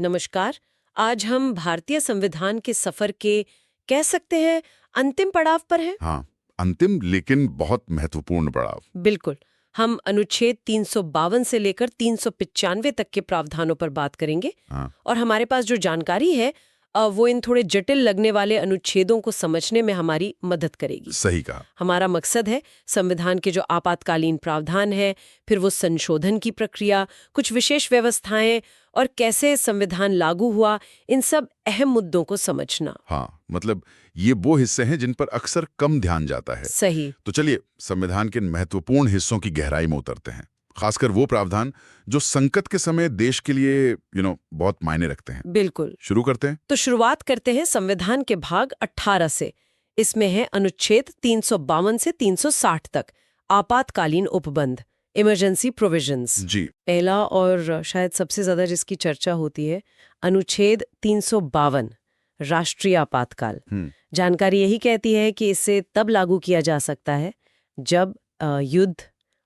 नमस्कार। आज हम भारतीय संविधान के सफर के कह सकते हैं अंतिम पड़ाव पर हैं। हाँ, अंतिम लेकिन बहुत महत्वपूर्ण पड़ाव। बिल्कुल। हम अनुच्छेद 352 से लेकर 395 तक के प्रावधानों पर बात करेंगे। हाँ, और हमारे पास जो जानकारी है वो इन थोड़े जटिल लगने वाले अनुच्छेदों को समझने में हमारी मदद करेगी। सही कहा। हमारा मकसद है संविधान के जो आपातकालीन प्रावधान है, फिर वो संशोधन की प्रक्रिया, कुछ विशेष व्यवस्थाएं और कैसे संविधान लागू हुआ, इन सब अहम मुद्दों को समझना। हाँ, मतलब ये वो हिस्से हैं जिन पर अक्सर कम ध्यान जाता है। सही। तो चलिए संविधान के महत्वपूर्ण हिस्सों की गहराई में उतरते हैं, खासकर वो प्रावधान जो संकट के समय देश के लिए बहुत मायने रखते हैं। बिल्कुल। शुरू करते हैं। तो शुरुआत करते हैं संविधान के भाग 18 से। इसमें है अनुच्छेद 352 से 360 तक, आपातकालीन उपबंध, इमरजेंसी प्रोविजंस। जी। पहला और शायद सबसे ज्यादा जिसकी चर्चा होती है, अनुच्छेद 352, राष्ट्रीय आपातकाल। जानकारी यही कहती है कि इसे तब लागू किया जा सकता है जब युद्ध,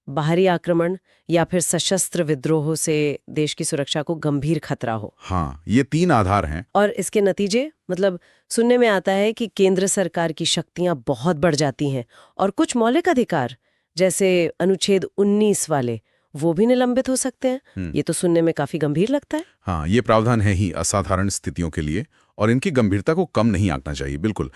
बाहरी आक्रमण या फिर सशस्त्र विद्रोह से देश की सुरक्षा को गंभीर खतरा हो। हाँ, ये 3 आधार हैं। और इसके नतीजे मतलब सुनने में आता है कि केंद्र सरकार की शक्तियां बहुत बढ़ जाती हैं और कुछ मौलिक अधिकार जैसे अनुच्छेद 19 वाले वो भी निलंबित हो सकते हैं। ये तो सुनने में काफी गंभीर लगता है। हाँ, ये प्रावधान है ही असाधारण स्थितियों के लिए और इनकी गंभीरता को कम नहीं आंकना चाहिए। बिल्कुल।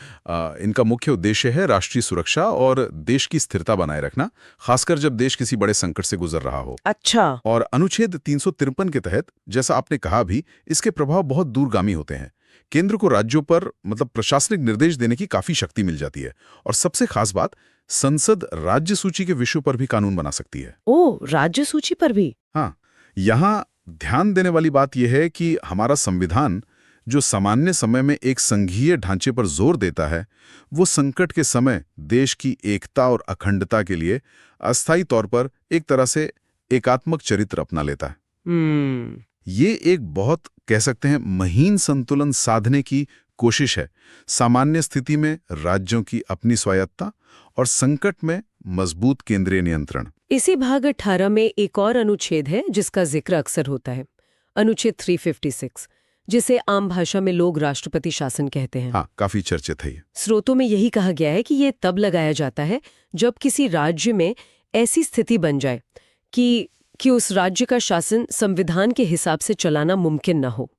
इनका मुख्य उद्देश्य है राष्ट्रीय सुरक्षा और देश की स्थिरता बनाए रखना, खासकर जब देश किसी बड़े संकट से गुजर रहा हो। अच्छा। और अनुच्छेद 353 के तहत, जैसा आपने कहा भी, इसके प्रभाव बहुत दूरगामी होते हैं। केंद्र को राज्यों पर प्रशासनिक निर्देश देने की काफी शक्ति मिल जाती है। और सबसे खास बात, संसद राज्य सूची के विषयों पर भी कानून बना सकती है। ओ, राज्य सूची पर भी? हाँ, यहाँ ध्यान देने वाली बात यह है कि हमारा संविधान जो सामान्य समय में एक संघीय ढांचे पर जोर देता है, वो संकट के समय देश की एकता और अखंडता के लिए अस्थायी तौर पर एक तरह से एकात्मक चरित्र अपना लेता है। ये एक बहुत कह सकते हैं महीन संतुलन साधने की कोशिश है। सामान्य स्थिति में राज्यों की अपनी स्वायत्ता और संकट में मजबूत केंद्रीय नियंत्रण। इसी भाग 18 में एक और अनुच्छेद है जिसका जिक्र अक्सर होता है, अनुच्छेद 356, जिसे आम भाषा में लोग राष्ट्रपति शासन कहते हैं। हाँ, काफी चर्चित है ये। स्रोतों में यही कहा गया है कि ये तब लगाया जाता है जब किसी राज्य में ऐसी स्थिति बन जाए कि उस राज्य का शासन संविधान के हिसाब से चलाना मुमकिन न हो।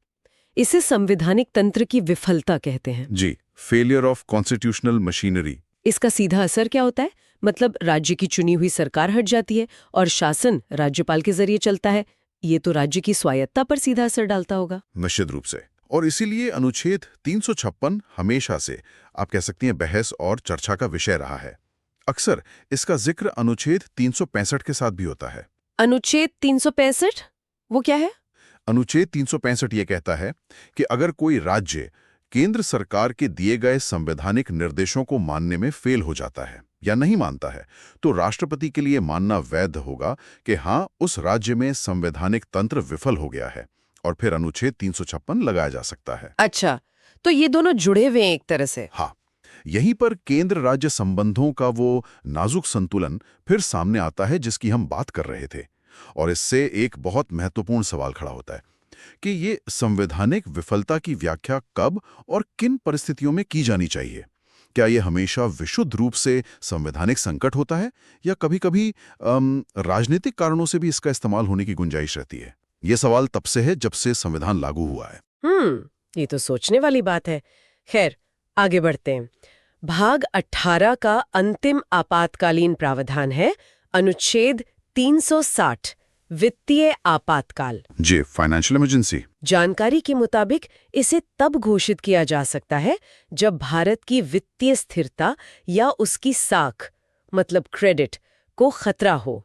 इसे संवैधानिक तंत्र की विफलता कहते हैं। जी, फेलियर ऑफ कॉन्स्टिट्यूशनल मशीनरी। इसका सीधा असर क्या होता है? मतलब राज्य की चुनी हुई सरकार हट जाती है और शासन राज्यपाल के जरिए चलता है। ये तो राज्य की स्वायत्ता पर सीधा असर डालता होगा। निश्चित रूप से। और इसीलिए अनुच्छेद 356 हमेशा से आप कह सकती हैं बहस और चर्चा का विषय रहा है। अक्सर इसका जिक्र अनुच्छेद 365 के साथ भी होता है। अनुच्छेद 365 वो क्या है? अनुच्छेद 365 ये कहता है कि अगर कोई राज्य केंद्र सरकार के दिए गए संवैधानिक निर्देशों को मानने में फेल हो जाता है या नहीं मानता है, तो राष्ट्रपति के लिए मानना वैध होगा कि हाँ, उस राज्य में संवैधानिक तंत्र विफल हो गया है, और फिर अनुच्छेद 356 लगाया जा सकता है। अच्छा, तो ये दोनों जुड़े हुए हैं एक तरह से। हाँ, यहीं पर केंद्र राज्य संबंधों का वो नाजुक संतुलन फिर सामने आता है जिसकी हम बात कर रहे थे। और इससे एक बहुत महत्वपूर्ण सवाल खड़ा होता है कि ये संवैधानिक विफलता की व्याख्या कब और किन परिस्थितियों में की जानी चाहिए। क्या ये हमेशा विशुद्ध रूप से संवैधानिक संकट होता है या कभी-कभी राजनीतिक कारणों से भी इसका इस्तेमाल होने की गुंजाइश रहती है? ये सवाल तब से है जब से संविधान लागू हुआ है। ये तो सोचने वाली बात है। खैर, आगे बढ़ते हैं। भाग 18 का अंतिम आपातकालीन प्रावधान है अनुच्छेद 360, वित्तीय आपातकाल। जी, फाइनेंशियल इमरजेंसी। जानकारी के मुताबिक इसे तब घोषित किया जा सकता है जब भारत की वित्तीय स्थिरता या उसकी साख मतलब क्रेडिट को खतरा हो।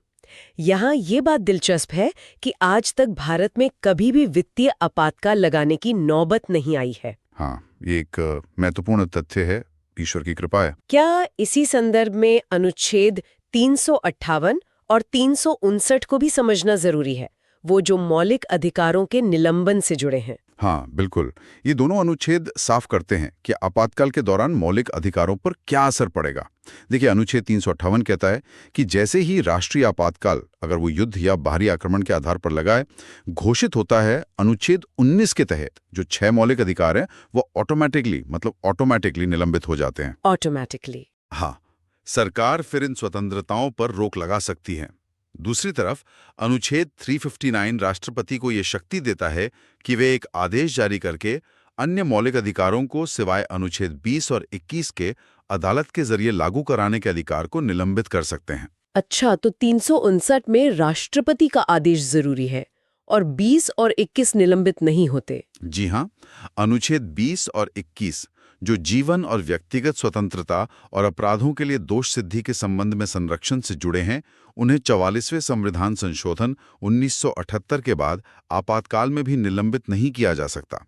यहाँ ये बात दिलचस्प है कि आज तक भारत में कभी भी वित्तीय आपातकाल लगाने की नौबत नहीं आई है। हाँ, ये एक महत्वपूर्ण तथ्य है, ईश्वर की कृपा है। क्या इसी संदर्भ में अनुच्छेद 358 और 359 को भी समझना जरूरी है, वो जो मौलिक अधिकारों के निलंबन से जुड़े हैं? हाँ बिल्कुल, ये दोनों अनुच्छेद साफ करते हैं कि आपातकाल के दौरान मौलिक अधिकारों पर क्या असर पड़ेगा। देखिए, अनुच्छेद 358 कहता है कि जैसे ही राष्ट्रीय आपातकाल, अगर वो युद्ध या बाहरी आक्रमण के आधार पर लगाए, घोषित होता है, अनुच्छेद 19 के तहत जो 6 मौलिक अधिकार हैं वो ऑटोमेटिकली निलंबित हो जाते हैं। ऑटोमेटिकली। हाँ, सरकार फिर इन स्वतंत्रताओं पर रोक लगा सकती है। दूसरी तरफ अनुच्छेद 359 राष्ट्रपति को ये शक्ति देता है कि वे एक आदेश जारी करके अन्य मौलिक अधिकारों को सिवाय अनुच्छेद 20 और 21 के अदालत के जरिए लागू कराने के अधिकार को निलंबित कर सकते हैं। अच्छा, तो 359 में राष्ट्रपति का आदेश जरूरी है और 20 और 21 निलंबित नहीं होते। जी हाँ, अनुच्छेद 20 और 21 जो जीवन और व्यक्तिगत स्वतंत्रता और अपराधों के लिए दोष सिद्धि के संबंध में संरक्षण से जुड़े हैं, उन्हें 44वें संविधान संशोधन 1978 के बाद आपातकाल में भी निलंबित नहीं किया जा सकता।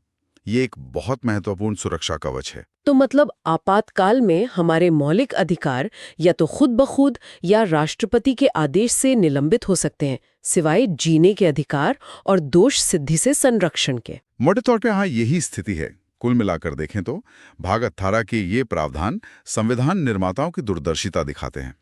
ये एक बहुत महत्वपूर्ण सुरक्षा कवच है। तो मतलब आपातकाल में हमारे मौलिक अधिकार या तो खुद ब खुद या राष्ट्रपति के आदेश से निलंबित हो सकते हैं, सिवाय जीने के अधिकार और दोष सिद्धि से संरक्षण के। मोटे तौर पे हाँ, यही स्थिति है। कुल मिलाकर देखें तो भाग 18 के ये प्रावधान संविधान निर्माताओं की दूरदर्शिता दिखाते हैं।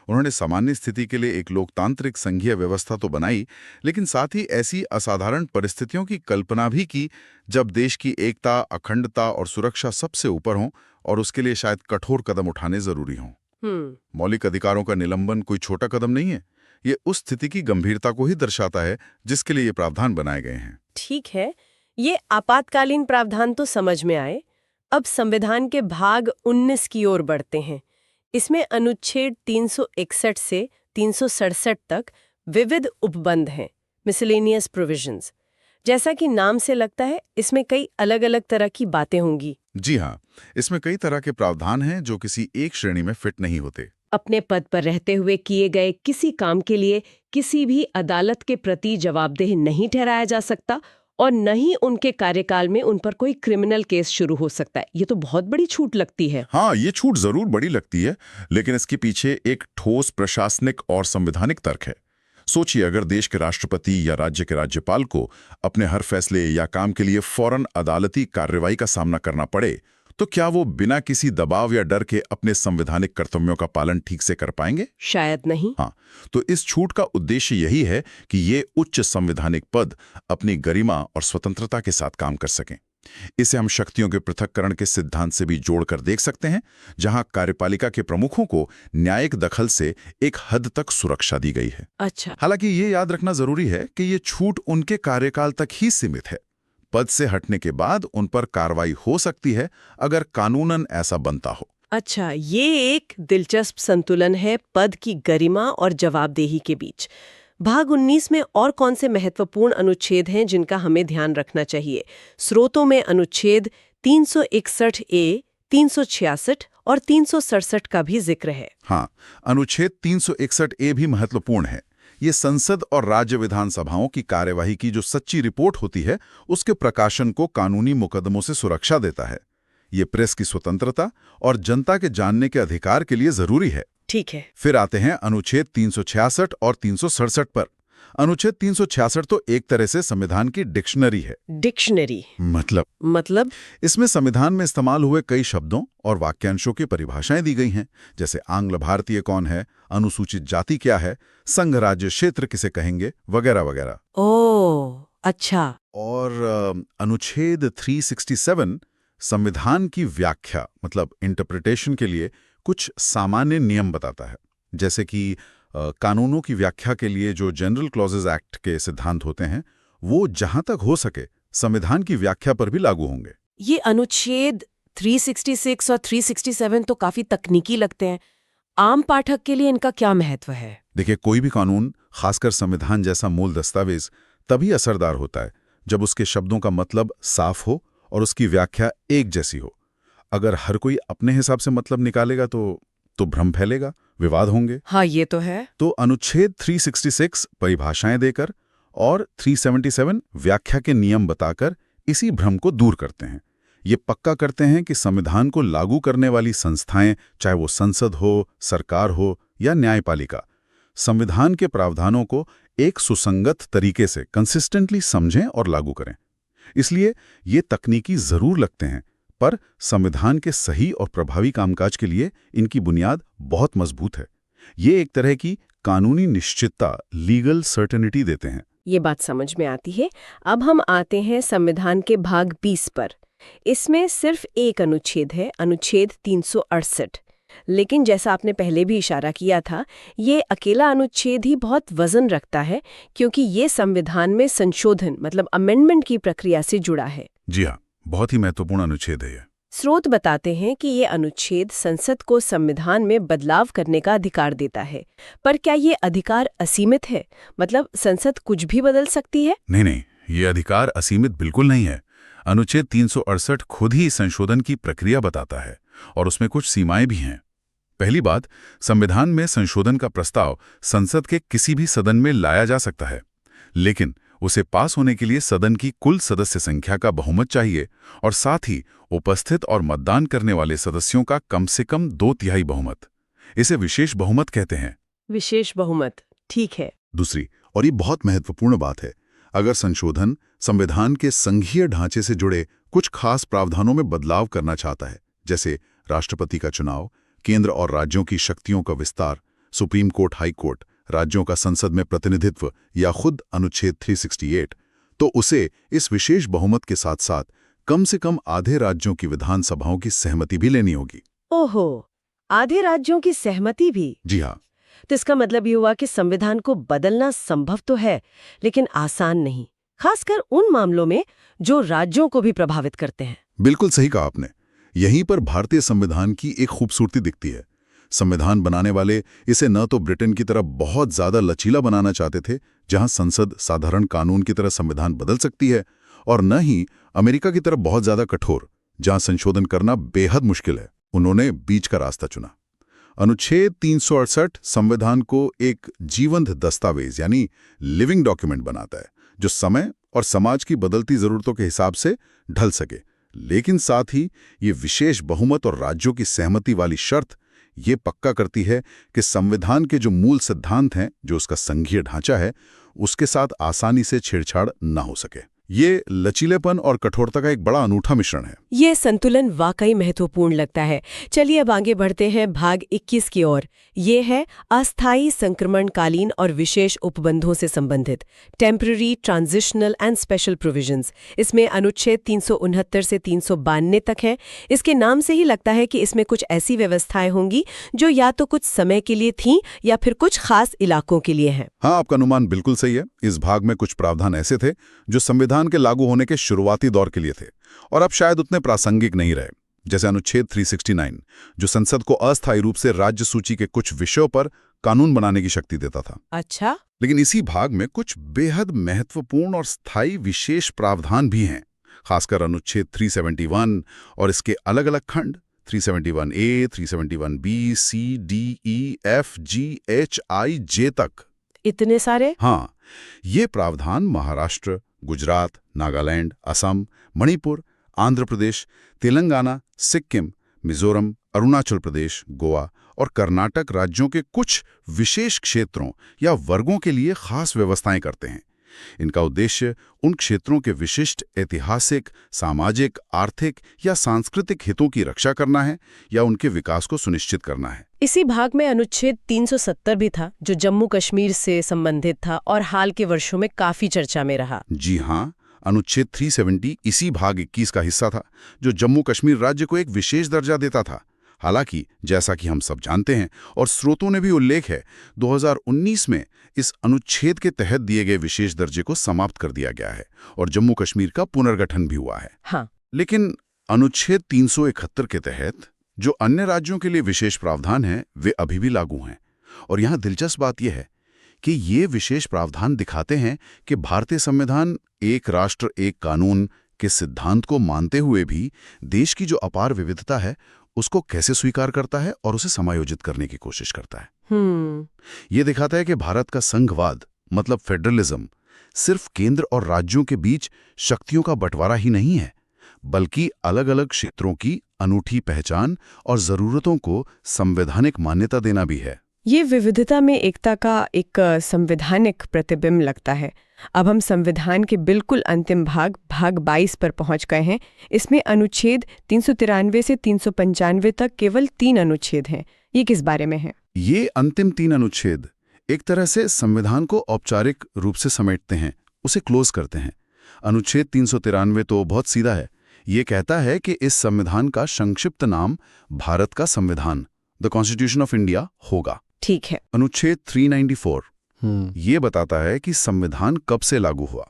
उन्होंने सामान्य स्थिति के लिए एक लोकतांत्रिक संघीय व्यवस्था तो बनाई, लेकिन साथ ही ऐसी असाधारण परिस्थितियों की कल्पना भी की जब देश की एकता, अखंडता और सुरक्षा सबसे ऊपर हो और उसके लिए शायद कठोर कदम उठाने जरूरी हों। मौलिक अधिकारों का निलंबन कोई छोटा कदम नहीं है। ये उस स्थिति की गंभीरता को ही दर्शाता है जिसके लिए ये प्रावधान बनाए गए हैं। ठीक है, ये आपातकालीन प्रावधान तो समझ में आए। अब संविधान के भाग 19 की ओर बढ़ते हैं। इसमें अनुच्छेद 361 से 367 तक विविध उपबंध हैं, मिसलेनियस प्रोविजंस। जैसा कि नाम से लगता है, इसमें कई अलग-अलग तरह की बातें होंगी। जी हाँ, इसमें कई तरह के प्रावधान हैं जो किसी एक श्रेणी में फिट नहीं होते। अपने पद पर रहते हुए किए गए किसी काम के लिए किसी भी अदालत के प्रति जवाबदेह नहीं ठहराया जा सकता और न ही उनके कार्यकाल में उन पर कोई क्रिमिनल केस शुरू हो सकता है। ये तो बहुत बड़ी छूट लगती है। हाँ, ये छूट जरूर बड़ी लगती है, लेकिन इसके पीछे एक ठोस प्रशासनिक और संवैधानिक तर्क है। सोचिए, अगर देश के राष्ट्रपति या राज्य के राज्यपाल को अपने हर फैसले या काम के लिए फौरन अदालती कार्रवाई का सामना करना पड़े, तो क्या वो बिना किसी दबाव या डर के अपने संवैधानिक कर्तव्यों का पालन ठीक से कर पाएंगे? शायद नहीं। हाँ, तो इस छूट का उद्देश्य यही है कि ये उच्च संवैधानिक पद अपनी गरिमा और स्वतंत्रता के साथ काम कर सकें। इसे हम शक्तियों के पृथक्करण के सिद्धांत से भी जोड़कर देख सकते हैं, जहां कार्यपालिका के प्रमुखों को न्यायिक दखल से एक हद तक सुरक्षा दी गई है। अच्छा। हालांकि ये याद रखना जरूरी है कि ये छूट उनके कार्यकाल तक ही सीमित है। पद से हटने के बाद उन पर कार्रवाई हो सकती है अगर कानूनन ऐसा बनता हो। अच्छा, ये एक दिलचस्प संतुलन है पद की गरिमा और जवाबदेही के बीच। भाग 19 में और कौन से महत्वपूर्ण अनुच्छेद हैं जिनका हमें ध्यान रखना चाहिए? स्रोतों में अनुच्छेद 361A, 366 और 367 का भी जिक्र है। हाँ, अनुच्छेद 361A भी महत्वपूर्ण है। ये संसद और राज्य विधानसभाओं की कार्यवाही की जो सच्ची रिपोर्ट होती है, उसके प्रकाशन को कानूनी मुकदमों से सुरक्षा देता है। ये प्रेस की स्वतंत्रता और जनता के जानने के अधिकार के लिए जरूरी है। ठीक है। फिर आते हैं अनुच्छेद 366 और 367 पर। अनुच्छेद 366 तो एक तरह से संविधान की डिक्शनरी है। डिक्शनरी मतलब इसमें संविधान में इस्तेमाल हुए कई शब्दों और वाक्यांशों की परिभाषाएं दी गई हैं, जैसे आंग्ल भारतीय कौन है, अनुसूचित जाति क्या है, संघ राज्य क्षेत्र किसे कहेंगे, वगैरह वगैरह। ओह, अच्छा। और अनुच्छेद 367 संविधान की व्याख्या इंटरप्रिटेशन के लिए कुछ सामान्य नियम बताता है, जैसे कि कानूनों की व्याख्या के लिए जो जनरल क्लॉजेज एक्ट के सिद्धांत होते हैं, वो जहां तक हो सके संविधान की व्याख्या पर भी लागू होंगे। ये अनुच्छेद 366 और 367 तो काफी तकनीकी लगते हैं। आम पाठक के लिए इनका क्या महत्व है? देखिए, कोई भी कानून, खासकर संविधान जैसा मूल दस्तावेज, तभी असरदार होता है जब उसके शब्दों का मतलब साफ हो और उसकी व्याख्या एक जैसी हो। अगर हर कोई अपने हिसाब से मतलब निकालेगा तो भ्रम फैलेगा, विवाद होंगे। हाँ, ये तो है। तो अनुच्छेद 366 परिभाषाएं देकर और 377 व्याख्या के नियम बताकर इसी भ्रम को दूर करते हैं। ये पक्का करते हैं कि संविधान को लागू करने वाली संस्थाएं, चाहे वो संसद हो, सरकार हो या न्यायपालिका, संविधान के प्रावधानों को एक सुसंगत तरीके से कंसिस्टेंटली समझें और लागू करें। इसलिए ये तकनीकी जरूर लगते हैं, पर संविधान के सही और प्रभावी कामकाज के लिए इनकी बुनियाद बहुत मजबूत है। ये एक तरह की कानूनी निश्चितता, लीगल सर्टेनिटी देते हैं। ये बात समझ में आती है। अब हम आते हैं संविधान के भाग 20 पर। इसमें सिर्फ एक अनुच्छेद है, अनुच्छेद 368। लेकिन जैसा आपने पहले भी इशारा किया था, ये अकेला अनुच्छेद ही बहुत वजन रखता है, क्योंकि ये संविधान में संशोधन मतलब अमेंडमेंट की प्रक्रिया से जुड़ा है। जी हाँ, बहुत ही महत्वपूर्ण अनुच्छेद है ये। स्रोत बताते हैं कि ये अनुच्छेद संसद को संविधान में बदलाव करने का अधिकार देता है। पर क्या ये अधिकार असीमित है? मतलब संसद कुछ भी बदल सकती है? नहीं, ये अधिकार असीमित बिल्कुल नहीं है। अनुच्छेद 368 खुद ही संशोधन की प्रक्रिया बताता है और उसमें कुछ सीमाएं भी हैं। पहली बात, संविधान में संशोधन का प्रस्ताव संसद के किसी भी सदन में लाया जा सकता है, लेकिन उसे पास होने के लिए सदन की कुल सदस्य संख्या का बहुमत चाहिए और साथ ही उपस्थित और मतदान करने वाले सदस्यों का कम से कम 2/3 बहुमत। इसे विशेष बहुमत कहते हैं। विशेष बहुमत, ठीक है। दूसरी, और ये बहुत महत्वपूर्ण बात है, अगर संशोधन संविधान के संघीय ढांचे से जुड़े कुछ खास प्रावधानों में बदलाव करना चाहता है, जैसे राष्ट्रपति का चुनाव, केंद्र और राज्यों की शक्तियों का विस्तार, सुप्रीम कोर्ट, हाई कोर्ट, राज्यों का संसद में प्रतिनिधित्व या खुद अनुच्छेद 368, तो उसे इस विशेष बहुमत के साथ साथ कम से कम आधे राज्यों की विधानसभाओं की सहमति भी लेनी होगी। ओहो, आधे राज्यों की सहमति भी? जी हाँ। तो इसका मतलब ये हुआ कि संविधान को बदलना संभव तो है, लेकिन आसान नहीं, खासकर उन मामलों में जो राज्यों को भी प्रभावित करते हैं। बिल्कुल सही कहा आपने। यहीं पर भारतीय संविधान की एक खूबसूरती दिखती है। संविधान बनाने वाले इसे न तो ब्रिटेन की तरह बहुत ज्यादा लचीला बनाना चाहते थे, जहां संसद साधारण कानून की तरह संविधान बदल सकती है, और न ही अमेरिका की तरह बहुत ज्यादा कठोर, जहां संशोधन करना बेहद मुश्किल है। उन्होंने बीच का रास्ता चुना। अनुच्छेद 368 संविधान को एक जीवंत दस्तावेज यानी लिविंग डॉक्यूमेंट बनाता है, जो समय और समाज की बदलती जरूरतों के हिसाब से ढल सके। लेकिन साथ ही ये विशेष बहुमत और राज्यों की सहमति वाली शर्त ये पक्का करती है कि संविधान के जो मूल सिद्धांत हैं, जो उसका संघीय ढांचा है, उसके साथ आसानी से छेड़छाड़ ना हो सके। ये लचीलेपन और कठोरता का एक बड़ा अनूठा मिश्रण है। ये संतुलन वाकई महत्वपूर्ण लगता है। चलिए अब आगे बढ़ते हैं भाग 21 की ओर। ये है अस्थायी संक्रमणकालीन और विशेष उपबंधों से संबंधित temporary, transitional and special provisions. इसमें अनुच्छेद 369 से 392 तक है। इसके नाम से ही लगता है कि इसमें कुछ ऐसी व्यवस्थाएं होंगी जो या तो कुछ समय के लिए थीं या फिर कुछ खास इलाकों के लिए हैं। हाँ, आपका अनुमान बिल्कुल सही है। इस भाग में कुछ प्रावधान ऐसे थे जो संविधान के लागू होने के शुरुआती दौर के लिए थे और अब शायद उतने प्रासंगिक नहीं रहे, जैसे अनुच्छेद 369 जो संसद को अस्थायी रूप से राज्य सूची के कुछ विषयों पर कानून बनाने की शक्ति देता था। अच्छा। लेकिन इसी भाग में कुछ बेहद महत्वपूर्ण और स्थायी विशेष प्रावधान भी हैं, खासकर अनुच्छेद 371 और इसके अलग अलग खंड 371A, 371B, C, D, E, F, G, H, I, J तक। इतने सारे? हाँ, ये प्रावधान महाराष्ट्र, गुजरात, नागालैंड, असम, मणिपुर, आंध्र प्रदेश, तेलंगाना, सिक्किम, मिजोरम, अरुणाचल प्रदेश, गोवा और कर्नाटक राज्यों के कुछ विशेष क्षेत्रों या वर्गों के लिए खास व्यवस्थाएं करते हैं। इनका उद्देश्य उन क्षेत्रों के विशिष्ट ऐतिहासिक, सामाजिक, आर्थिक या सांस्कृतिक हितों की रक्षा करना है या उनके विकास को सुनिश्चित करना है। इसी भाग में अनुच्छेद 370 भी था, जो जम्मू कश्मीर से संबंधित था और हाल के वर्षों में काफी चर्चा में रहा। जी हाँ, अनुच्छेद 370 इसी भाग 21 का हिस्सा था, जो जम्मू कश्मीर राज्य को एक विशेष दर्जा देता था। हालांकि जैसा कि हम सब जानते हैं और स्रोतों ने भी उल्लेख है, 2019 में इस अनुच्छेद के तहत दिए गए विशेष दर्जे को समाप्त कर दिया गया है और जम्मू कश्मीर का पुनर्गठन भी हुआ है। हाँ। लेकिन अनुच्छेद 371 के तहत जो अन्य राज्यों के लिए विशेष प्रावधान हैं, वे अभी भी लागू हैं। और यहाँ दिलचस्प बात यह है कि ये विशेष प्रावधान दिखाते हैं कि भारतीय संविधान एक राष्ट्र एक कानून के सिद्धांत को मानते हुए भी देश की जो अपार विविधता है उसको कैसे स्वीकार करता है और उसे समायोजित करने की कोशिश करता है। ये दिखाता है कि भारत का संघवाद मतलब फेडरलिज्म सिर्फ केंद्र और राज्यों के बीच शक्तियों का बंटवारा ही नहीं है, बल्कि अलग अलग क्षेत्रों की अनूठी पहचान और जरूरतों को संवैधानिक मान्यता देना भी है। ये विविधता में एकता का एक संवैधानिक प्रतिबिंब लगता है। अब हम संविधान के बिल्कुल अंतिम भाग 22 पर पहुंच गए हैं। इसमें अनुच्छेद 393 से 395 तक केवल 3 अनुच्छेद हैं। ये किस बारे में है? ये अंतिम 3 अनुच्छेद एक तरह से संविधान को औपचारिक रूप से समेटते हैं, उसे क्लोज करते हैं। अनुच्छेद 393 तो बहुत सीधा है। ये कहता है कि इस संविधान का संक्षिप्त नाम भारत का संविधान, द कॉन्स्टिट्यूशन ऑफ इंडिया, होगा। ठीक है। अनुच्छेद 394 ये बताता है कि संविधान कब से लागू हुआ।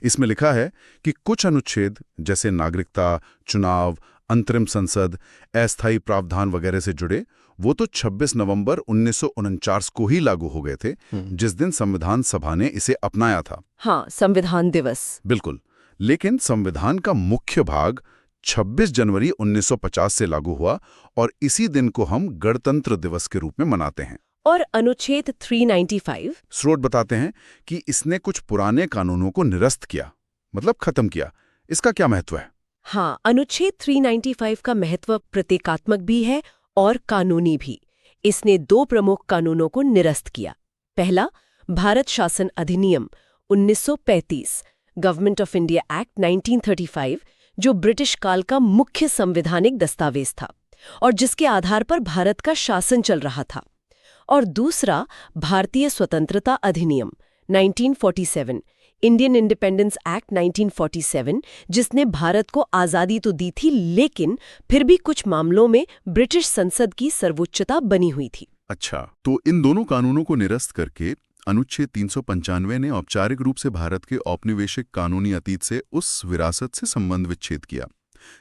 इसमें लिखा है कि कुछ अनुच्छेद जैसे नागरिकता, चुनाव, अंतरिम संसद, अस्थायी प्रावधान वगैरह से जुड़े, वो तो 26 नवंबर 1949 को ही लागू हो गए थे, जिस दिन संविधान सभा ने इसे अपनाया था। हाँ, संविधान दिवस। बिल्कुल। लेकिन संविधान का मुख्य भाग 26 जनवरी 1950 से लागू हुआ और इसी दिन को हम गणतंत्र दिवस के रूप में मनाते हैं। और अनुच्छेद 395? स्रोत बताते हैं कि इसने कुछ पुराने कानूनों को निरस्त किया, मतलब खत्म किया। इसका क्या महत्व है? हाँ, अनुच्छेद 395 का महत्व प्रतीकात्मक भी है और कानूनी भी। इसने 2 प्रमुख कानूनों को निरस्त किया। पहला, भारत शासन अधिनियम 1935, गवर्नमेंट ऑफ इंडिया एक्ट 1935, जो ब्रिटिश काल का मुख्य संवैधानिक दस्तावेज था और जिसके आधार पर भारत का शासन चल रहा था। और दूसरा, भारतीय स्वतंत्रता अधिनियम 1947, इंडियन इंडिपेंडेंस एक्ट 1947, जिसने भारत को आज़ादी तो दी थी, लेकिन फिर भी कुछ मामलों में ब्रिटिश संसद की सर्वोच्चता बनी हुई थी। अच्छा, तो इन दोनों कानूनों को निरस्त करके अनुच्छेद 395 ने औपचारिक रूप से भारत के औपनिवेशिक कानूनी अतीत से उस विरासत से संबंध विच्छेद किया।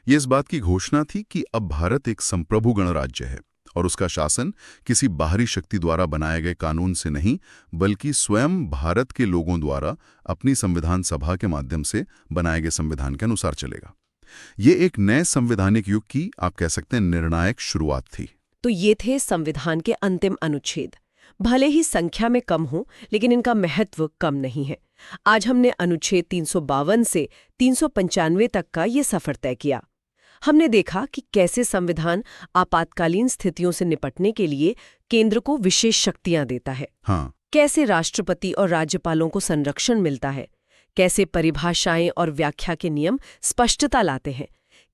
ये इस बात की घोषणा थी कि अब भारत एक संप्रभु गणराज्य है और उसका शासन किसी बाहरी शक्ति द्वारा बनाए गए कानून से नहीं, बल्कि स्वयं भारत के लोगों द्वारा अपनी संविधान सभा के माध्यम से बनाए गए संविधान के अनुसार चलेगा। ये एक नए संवैधानिक युग की, आप कह सकते हैं, निर्णायक शुरुआत थी। तो ये थे संविधान के अंतिम अनुच्छेद। भले ही संख्या में कम हो, लेकिन इनका महत्व कम नहीं है। आज हमने अनुच्छेद 352 से 395 तक का ये सफर तय किया। हमने देखा कि कैसे संविधान आपातकालीन स्थितियों से निपटने के लिए केंद्र को विशेष शक्तियां देता है। हाँ। कैसे राष्ट्रपति और राज्यपालों को संरक्षण मिलता है, कैसे परिभाषाएं और व्याख्या के नियम स्पष्टता लाते हैं,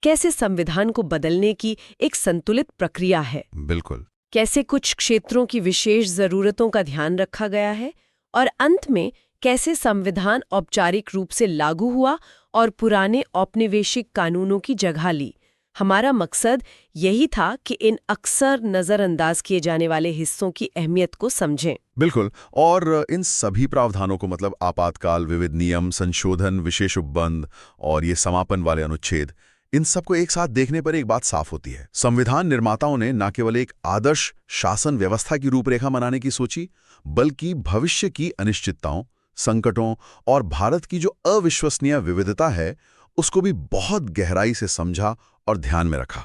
कैसे संविधान को बदलने की एक संतुलित प्रक्रिया है। बिल्कुल। कैसे कुछ क्षेत्रों की विशेष जरूरतों का ध्यान रखा गया है, और अंत में कैसे संविधान औपचारिक रूप से लागू हुआ और पुराने औपनिवेशिक कानूनों की जगह ली। हमारा मकसद यही था कि इन अक्सर नज़रअंदाज किए जाने वाले हिस्सों की अहमियत को समझें। बिल्कुल। और इन सभी प्रावधानों को, मतलब आपातकाल, विविध नियम, संशोधन, विशेष उपबंध और ये समापन वाले अनुच्छेद, इन सबको एक साथ देखने पर एक बात साफ होती है। संविधान निर्माताओं ने न केवल एक आदर्श शासन व्यवस्था की रूपरेखा बनाने की सोची, बल्कि भविष्य की अनिश्चितताओं, संकटों और भारत की जो अविश्वसनीय विविधता है, उसको भी बहुत गहराई से समझा और ध्यान में रखा।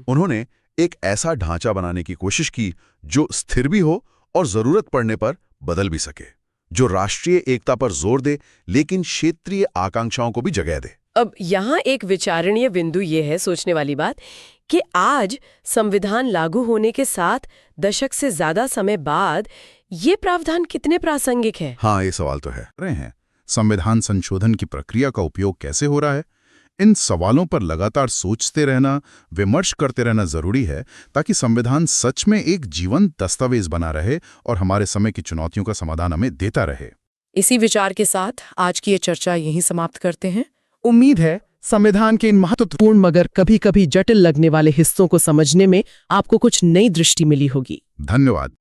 उन्होंने एक ऐसा ढांचा बनाने की कोशिश की जो स्थिर भी हो और जरूरत पड़ने पर बदल भी सके, जो राष्ट्रीय एकता पर जोर दे लेकिन क्षेत्रीय आकांक्षाओं को भी जगह दे। अब यहाँ एक विचारणीय बिंदु ये है, सोचने वाली बात, कि आज संविधान लागू होने के 7 दशक से ज्यादा समय बाद ये प्रावधान कितने प्रासंगिक है? हाँ, ये सवाल तो है। रहे हैं संविधान संशोधन की प्रक्रिया का उपयोग कैसे हो रहा है? इन सवालों पर लगातार सोचते रहना, विमर्श करते रहना जरूरी है, ताकि संविधान सच में एक जीवंत दस्तावेज बना रहे और हमारे समय की चुनौतियों का समाधान हमें देता रहे। इसी विचार के साथ आज की ये चर्चा यहीं समाप्त करते हैं। उम्मीद है संविधान के इन महत्वपूर्ण मगर कभी-कभी जटिल लगने वाले हिस्सों को समझने में आपको कुछ नई दृष्टि मिली होगी। धन्यवाद।